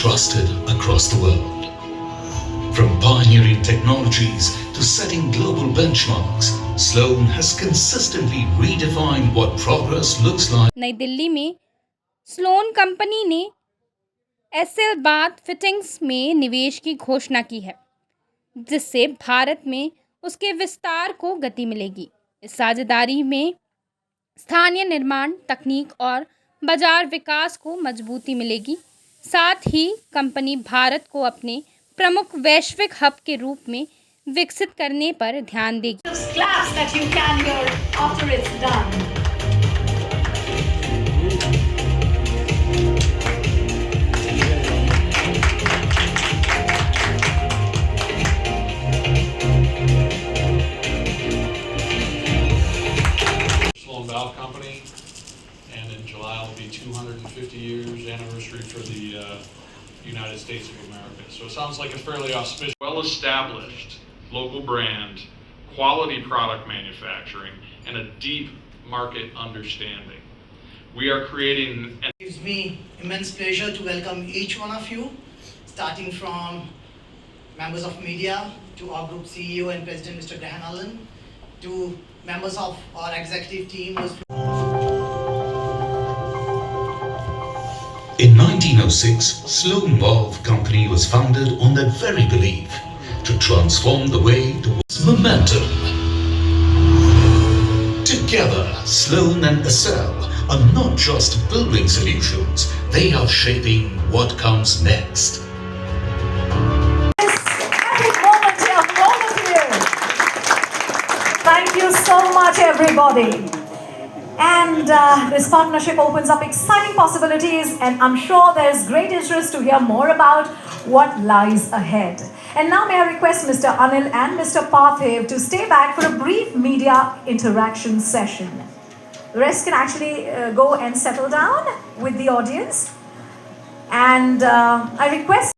trusted across the world. From pioneering technologies to setting global benchmarks, Sloan has consistently redefined what progress looks like. नई दिल्ली में Sloane company ने SL bath fittings में निवेश की घोषणा की है, जिससे भारत में उसके विस्तार को गति मिलेगी। इस साझेदारी में स्थानीय निर्माण तकनीक और बाजार विकास को मजबूती मिलेगी। साथ ही कंपनी भारत को अपने प्रमुख वैश्विक हब के रूप में विकसित करने पर ध्यान देगी। Claps that you can hear after it's done. Sloan Valve Company, and in July will be 250 years anniversary for the United States of America. So it sounds like a fairly auspicious, well-established local brand, quality product manufacturing, and a deep market understanding. We are creating an It gives me immense pleasure to welcome each one of you, starting from members of media to our group CEO and President Mr. Graham Allen, to members of our executive team. In 1906, Sloan Valve Company was founded on that very belief to transform the way towards momentum. Together, Sloan and Essel are not just building solutions, they are shaping what comes next. Epic moment here for all of you. Thank you so much, everybody. And this partnership opens up exciting possibilities, and I'm sure there's great interest to hear more about what lies ahead. And now may I request Mr. Anil and Mr. Parthiv to stay back for a brief media interaction session. The rest can actually go and settle down with the audience. And I request.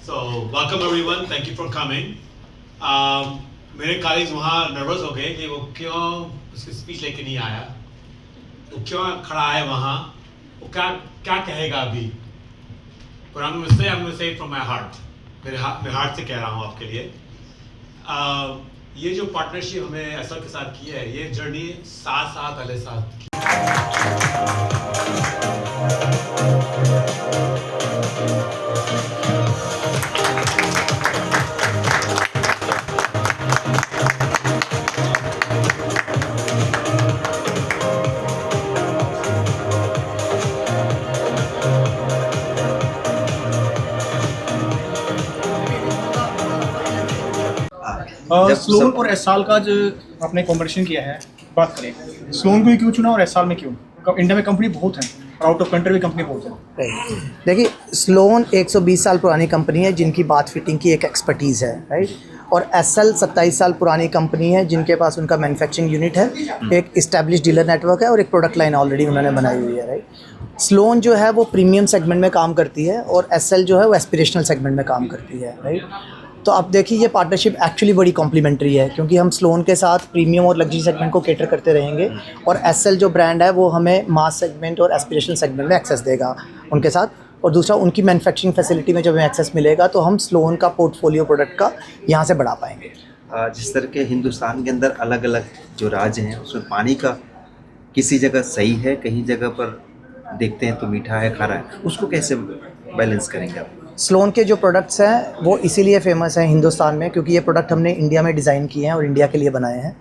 So welcome everyone. Thank you for coming. मेरे colleagues वहाँ nervous हो गए कि वो क्यों उसकी speech लेके नहीं आया, वो क्यों खड़ा है वहाँ, वो क्या कहेगा अभी? But I'm going to say it from my heart. मेरे heart से कह रहा हूँ आपके लिए. ये जो partnership हमें एसएल के साथ की है, ये journey 7 साल पहले साथ की. स्लोन और एसआल का जो आपने कॉम्पिटिशन किया है, बात करें स्लोन को ही क्यों चुना और एसआल में क्यों? इंडिया में कंपनी बहुत हैं और आउट ऑफ कंट्री भी कंपनी बहुत है। देखिए, स्लोन 120 साल पुरानी कंपनी है जिनकी बाथ फिटिंग की एक एक्सपर्टीज़ है, राइट। और एसएल 27 साल पुरानी कंपनी है जिनके पास उनका मैन्युफैक्चरिंग यूनिट है, एक इस्टेब्लिश डीलर नेटवर्क है और एक प्रोडक्ट लाइन ऑलरेडी उन्होंने बनाई हुई है, राइट। स्लोन जो है वो प्रीमियम सेगमेंट में काम करती है और एसएल जो है वो एस्पिरेशनल सेगमेंट में काम करती है, राइट। तो आप देखिए ये पार्टनरशिप एक्चुअली बड़ी कॉम्प्लीमेंट्री है क्योंकि हम स्लोन के साथ प्रीमियम और लग्जरी सेगमेंट को केटर करते रहेंगे और एसएल जो ब्रांड है वो हमें मास सेगमेंट और एस्पिरेशनल सेगमेंट में एक्सेस देगा उनके साथ। और दूसरा, उनकी मैन्युफैक्चरिंग फैसिलिटी में जब हमें एक्सेस मिलेगा तो हम स्लोन का पोर्टफोलियो प्रोडक्ट का यहाँ से बढ़ा पाएंगे। जिस तरह के हिंदुस्तान के अंदर अलग अलग जो राज्य हैं उसमें पानी का किसी जगह सही है, कहीं जगह पर देखते हैं तो मीठा है, खारा है, उसको कैसे बैलेंस करेंगे आप? स्लोन के जो प्रोडक्ट्स हैं वो इसीलिए फेमस हैं हिंदुस्तान में क्योंकि ये प्रोडक्ट हमने इंडिया में डिज़ाइन किए हैं और इंडिया के लिए बनाए हैं।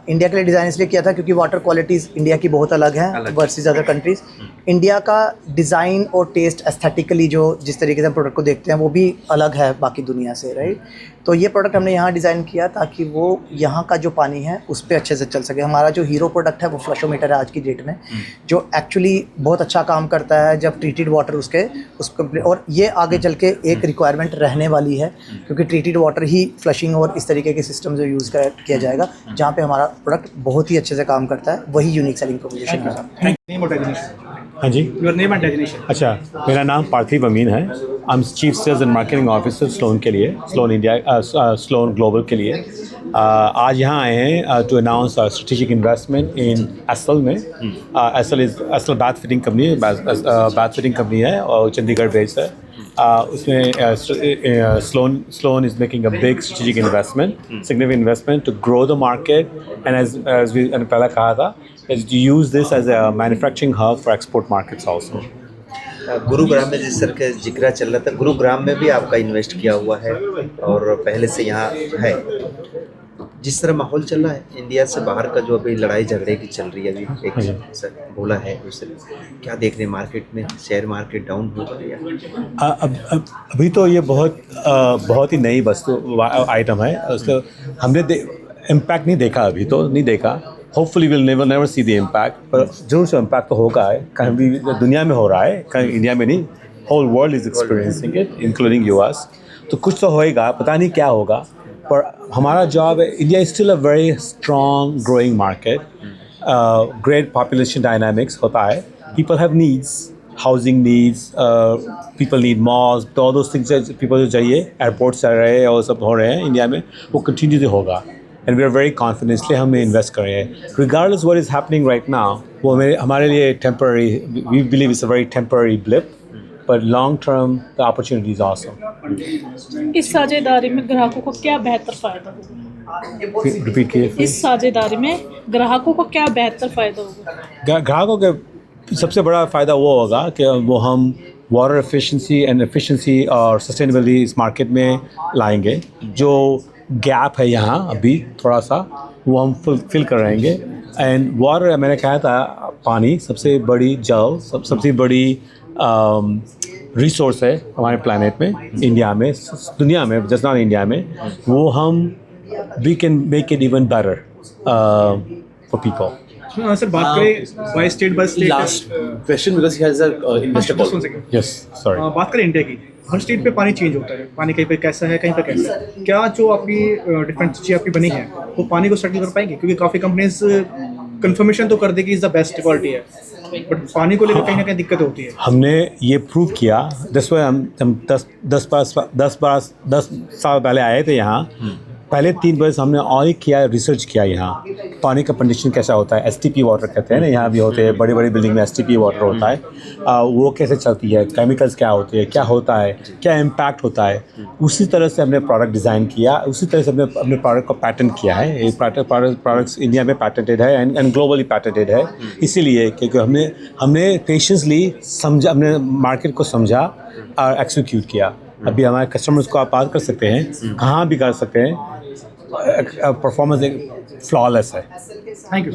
इंडिया के लिए डिज़ाइन इसलिए किया था क्योंकि वाटर क्वालिटीज़ इंडिया की बहुत अलग हैं वर्सेस अदर कंट्रीज़। इंडिया का डिज़ाइन और टेस्ट एस्थेटिकली जो जिस तरीके से हम प्रोडक्ट को देखते हैं वो भी अलग है बाकी दुनिया से, राइट। तो ये प्रोडक्ट हमने यहाँ डिज़ाइन किया ताकि वो यहाँ का जो पानी है उस पर अच्छे से चल सके। हमारा जो हीरो प्रोडक्ट है वो फ्लशोमीटर है आज की डेट में, जो एक्चुअली बहुत अच्छा काम करता है जब ट्रीटेड वाटर उसको और ये आगे चल के एक रिक्वायरमेंट रहने वाली है क्योंकि ट्रीटेड वाटर ही फ्लशिंग और इस तरीके के सिस्टम जो यूज़ किया जाएगा, जहाँ पे हमारा प्रोडक्ट बहुत ही अच्छे से काम करता है, वही यूनिक सेलिंग प्रोपोजिशन के साथ। हाँ जी, योर नेम एंड डेजिग्नेशन। अच्छा, मेरा नाम पार्थिव अमीन है। I am chief sales and marketing officer Sloan के लिए, स्लोन इंडिया, स्लोन ग्लोबल के लिए। आज यहाँ आए हैं to announce strategic investment in SL में। एसएल बाथ फिटिंग कंपनी है और चंडीगढ़ बेस्ड है। उसमें Sloan is making a big strategic investment, significant investment to grow the market, and as we पहले कहा था, is to use this as a manufacturing hub for export markets also. Gurugram में जिस तरह का जिक्र चल रहा था, गुरुग्राम में भी आपका इन्वेस्ट किया हुआ है और पहले से यहाँ है। जिस तरह माहौल चल रहा है इंडिया से बाहर का, जो अभी लड़ाई झगड़े की चल रही है, अभी एक सर बोला है, उससे क्या देख रहे हैं मार्केट में? शेयर मार्केट डाउन हो रही है? अभी तो ये बहुत ही नई वस्तु आइटम है, उसका हमने इम्पैक्ट नहीं देखा, अभी तो नहीं देखा। Hopefully will never see the impact, पर जरूर से इम्पैक्ट तो होगा है, कहीं भी दुनिया में हो रहा है, कहीं इंडिया में नहीं, whole world is experiencing it including US. तो कुछ तो होएगा, पता नहीं क्या होगा, पर हमारा जॉब है। India is still a very strong growing market, great population dynamics होता है, people have needs, housing needs, people need malls, तो ऑल दोस थिंग्स पीपल जो चाहिए, एयरपोर्ट चल रहे हैं और सब हो रहे हैं इंडिया में, वो कंटिन्यू होगा। And we are very confident, इसलिए हम इन्वेस्ट कर रहे हैं regardless what is happening right now. वो हमारे लिए temporary, we believe it's a very temporary blip, but long term the opportunity is awesome. इस साझेदारी में ग्राहकों को क्या बेहतर फायदा होगा? रिपीट कीजिए। इस साझेदारी में ग्राहकों को क्या बेहतर फायदा होगा? ग्राहकों के सबसे बड़ा फ़ायदा वो होगा कि वो हम वाटर एफिशिएंसी और सस्टेनेबिलिटी इस मार्केट में लाएंगे। जो गैप है यहाँ अभी थोड़ा सा, वो हम फिल कर रहेंगे। एंड वाटर, मैंने कहा था, पानी सबसे बड़ी जल, सबसे बड़ी रिसोर्स है हमारे प्लानट में, इंडिया में, दुनिया में, जस्ट नॉट इंडिया में। वो हम we can make it even better for people. Sir, बात करें by state last question because he has a investor call. Yes, sorry. बात करें इंडिया की, हर स्टेट पे पानी चेंज होता है, पानी कहीं पे कैसा है, कहीं पे कैसा है। क्या जो आपकी डिफरेंट चीज़ें आपकी बनी है, वो पानी को सेटल कर पाएंगे? क्योंकि काफ़ी कंपनीज कंफर्मेशन तो कर देगी इज़ द बेस्ट क्वालिटी है, बट पानी को लेकर कहीं ना कहीं दिक्कत होती है। हमने ये प्रूव किया, हम 10 साल पहले आए थे यहाँ। पहले 3 बरस हमने और ही किया, रिसर्च किया यहाँ पानी का कंडीशन कैसा होता है। STP वाटर कहते हैं ना, यहाँ भी होते हैं, बड़ी बड़ी बिल्डिंग में STP वाटर होता है। वो कैसे चलती है, केमिकल्स क्या होते हैं, क्या होता है, क्या इम्पैक्ट होता है। उसी तरह से हमने प्रोडक्ट डिज़ाइन किया, उसी तरह से हमने अपने प्रोडक्ट को पैटेंट किया है। ये प्रोडक्ट्स इंडिया में पैटेंटेड है एंड ग्लोबली पैटेंटेड है। इसीलिए क्योंकि हमने पेशेंसली समझा, हमने मार्केट को समझा और एक्सिक्यूट किया। अभी हमारे कस्टमर्स को आप बात कर सकते हैं, कहाँ भी कर सकते हैं, परफॉर्मेंस फ्लॉलेस है। Thank you.